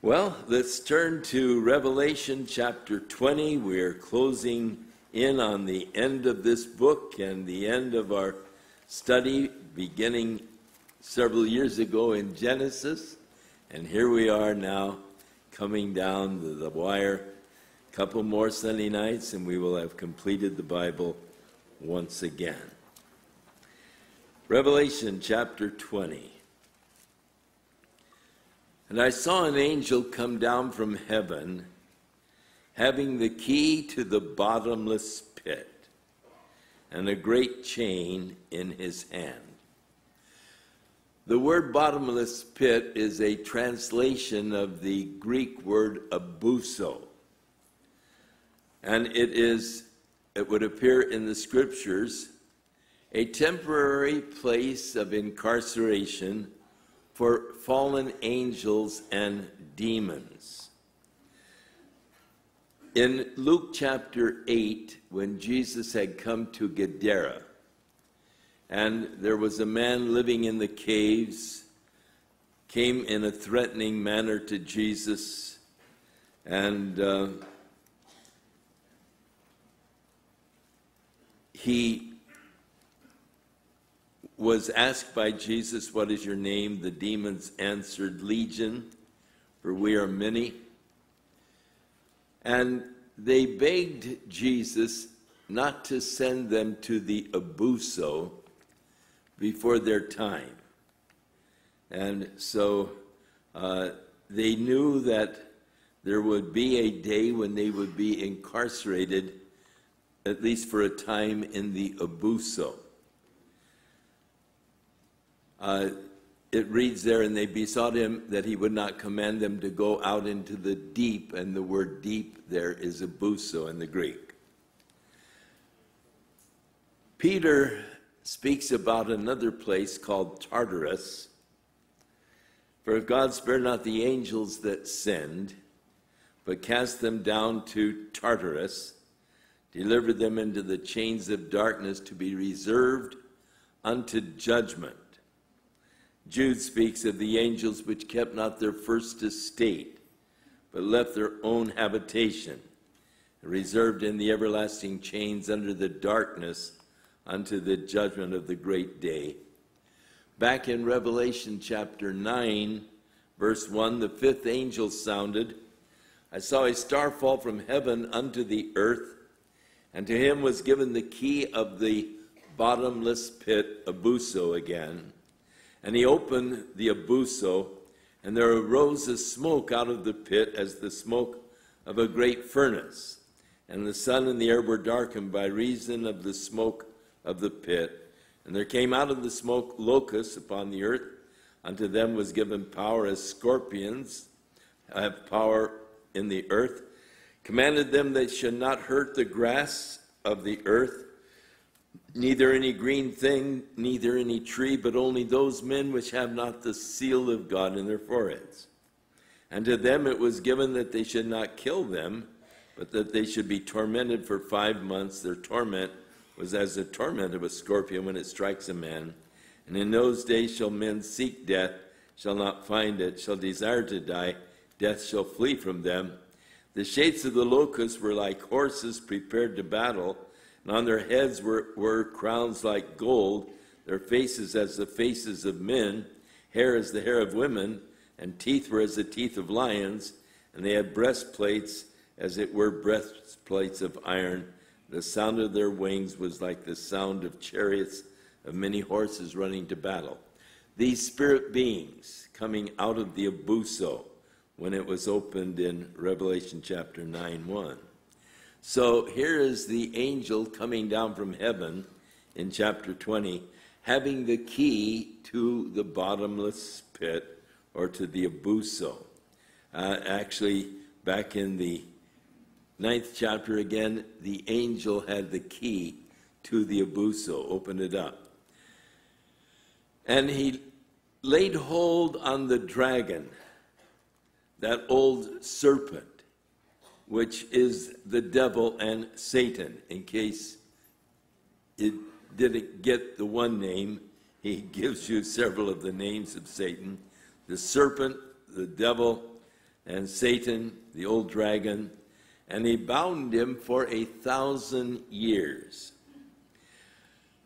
Well, let's turn to Revelation chapter 20. We are closing in on the end of this book and the end of our study beginning several years ago in Genesis. And here we are now coming down the wire. A couple more Sunday nights and we will have completed the Bible once again. Revelation chapter 20. And I saw an angel come down from heaven, having the key to the bottomless pit, and a great chain in his hand. The word bottomless pit is a translation of the Greek word abuso. And it would appear in the scriptures, a temporary place of incarceration for fallen angels and demons. In Luke chapter 8, when Jesus had come to Gadara, and there was a man living in the caves, came in a threatening manner to Jesus, and he was asked by Jesus, "What is your name?" The demons answered, "Legion, for we are many." And they begged Jesus not to send them to the abuso before their time. And so they knew that there would be a day when they would be incarcerated, at least for a time, in the abuso. It reads there, and they besought him that he would not command them to go out into the deep, and the word deep there is abuso in the Greek. Peter speaks about another place called Tartarus. For if God spared not the angels that sinned, but cast them down to Tartarus, delivered them into the chains of darkness to be reserved unto judgment. Jude speaks of the angels which kept not their first estate, but left their own habitation, reserved in the everlasting chains under the darkness unto the judgment of the great day. Back in Revelation chapter 9, verse 1, the fifth angel sounded. I saw a star fall from heaven unto the earth, and to him was given the key of the bottomless pit, abuso again. And he opened the abuso, and there arose a smoke out of the pit as the smoke of a great furnace. And the sun and the air were darkened by reason of the smoke of the pit. And there came out of the smoke locusts upon the earth. Unto them was given power as scorpions have power in the earth. Commanded them they should not hurt the grass of the earth, neither any green thing, neither any tree, but only those men which have not the seal of God in their foreheads. And to them it was given that they should not kill them, but that they should be tormented for 5 months. Their torment was as the torment of a scorpion when it strikes a man. And in those days shall men seek death, shall not find it, shall desire to die, death shall flee from them. The shapes of the locusts were like horses prepared to battle, and on their heads were crowns like gold, their faces as the faces of men, hair as the hair of women, and teeth were as the teeth of lions, and they had breastplates as it were breastplates of iron. The sound of their wings was like the sound of chariots of many horses running to battle. These spirit beings coming out of the abuso when it was opened in Revelation chapter 9:1. So here is the angel coming down from heaven in chapter 20, having the key to the bottomless pit, or to the abuso. Actually, back in the 9th chapter again, the angel had the key to the abuso, opened it up. And he laid hold on the dragon, that old serpent, which is the devil and Satan. In case it didn't get the one name, he gives you several of the names of Satan. The serpent, the devil, and Satan, the old dragon, and he bound him for 1,000 years.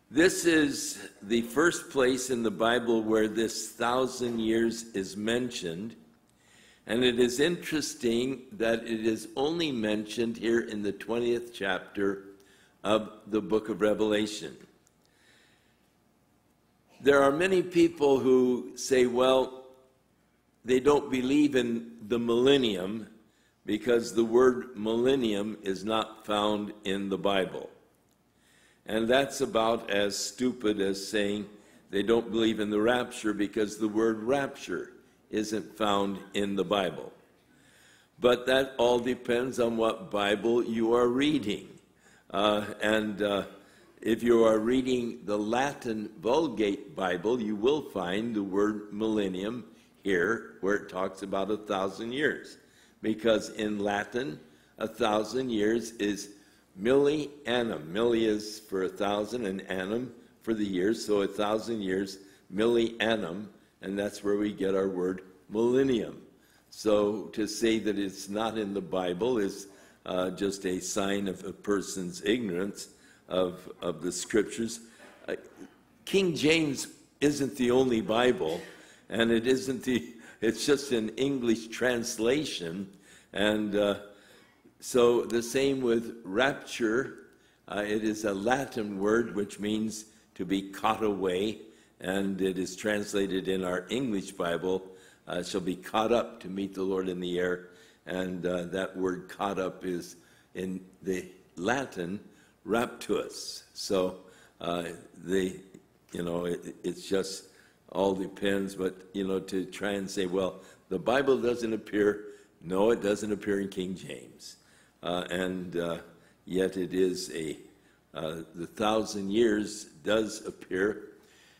This is the first place in the Bible where this 1,000 years is mentioned. And it is interesting that it is only mentioned here in the 20th chapter of the book of Revelation. There are many people who say, well, they don't believe in the millennium because the word millennium is not found in the Bible. And that's about as stupid as saying they don't believe in the rapture because the word rapture isn't found in the Bible. But that all depends on what Bible you are reading. If you are reading the Latin Vulgate Bible, you will find the word millennium here where it talks about 1,000 years. Because in Latin, 1,000 years is milli annum. Milli is for 1,000 and annum for the years, so 1,000 years, milli annum, and that's where we get our word millennium. So to say that it's not in the Bible is just a sign of a person's ignorance of the scriptures. King James isn't the only Bible, and it's just an English translation. And so the same with rapture. It is a Latin word which means to be caught away, and it is translated in our English Bible, shall be caught up to meet the Lord in the air. And that word caught up is in the Latin raptus. So it's just all depends. But, to try and say, well, the Bible doesn't appear. No, it doesn't appear in King James. Yet it is the 1,000 years does appear.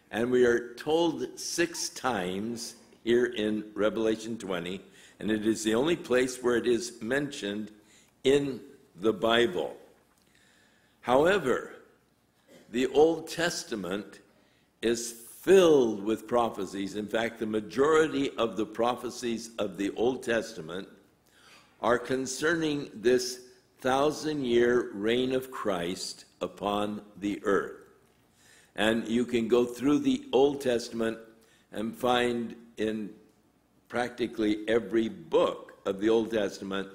And we are told 6 times here in Revelation 20, and it is the only place where it is mentioned in the Bible. However, the Old Testament is filled with prophecies. In fact, the majority of the prophecies of the Old Testament are concerning this 1,000-year reign of Christ upon the earth. And you can go through the Old Testament and find in practically every book of the Old Testament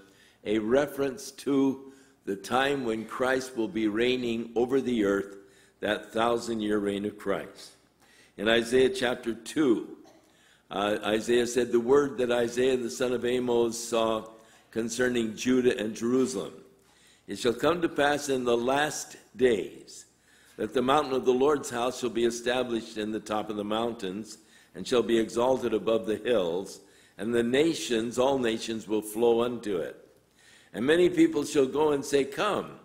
a reference to the time when Christ will be reigning over the earth, that 1,000-year reign of Christ. In Isaiah chapter 2, Isaiah said the word that Isaiah the son of Amos saw concerning Judah and Jerusalem. It shall come to pass in the last days that the mountain of the Lord's house shall be established in the top of the mountains, and shall be exalted above the hills, and the nations, all nations, will flow unto it. And many people shall go and say, come,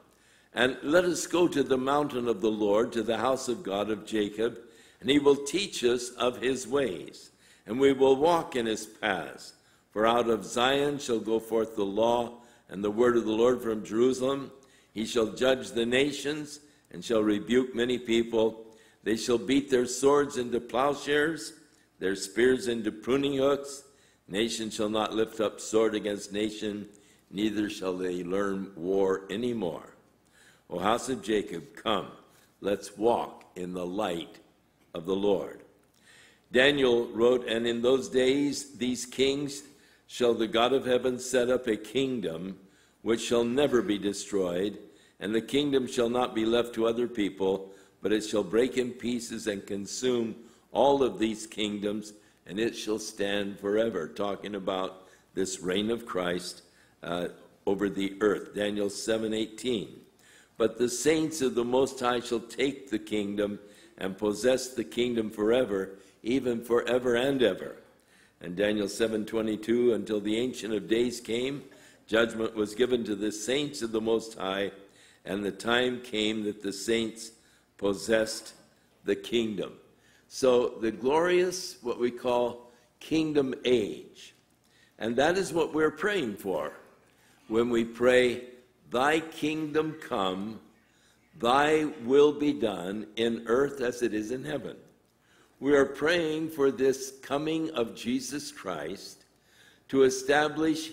and let us go to the mountain of the Lord, to the house of God of Jacob, and he will teach us of his ways, and we will walk in his paths. For out of Zion shall go forth the law and the word of the Lord from Jerusalem. He shall judge the nations, and shall rebuke many people. They shall beat their swords into plowshares, their spears into pruning hooks. Nation shall not lift up sword against nation, neither shall they learn war anymore. O house of Jacob, come, let's walk in the light of the Lord. Daniel wrote, and in those days these kings shall the God of heaven set up a kingdom which shall never be destroyed, and the kingdom shall not be left to other people, but it shall break in pieces and consume all of these kingdoms, and it shall stand forever. Talking about this reign of Christ over the earth. Daniel 7:18. But the saints of the Most High shall take the kingdom and possess the kingdom forever, even forever and ever. And Daniel 7:22, until the Ancient of Days came, judgment was given to the saints of the Most High, and the time came that the saints possessed the kingdom. So the glorious, what we call kingdom age. And that is what we're praying for when we pray, thy kingdom come, thy will be done in earth as it is in heaven. We are praying for this coming of Jesus Christ to establish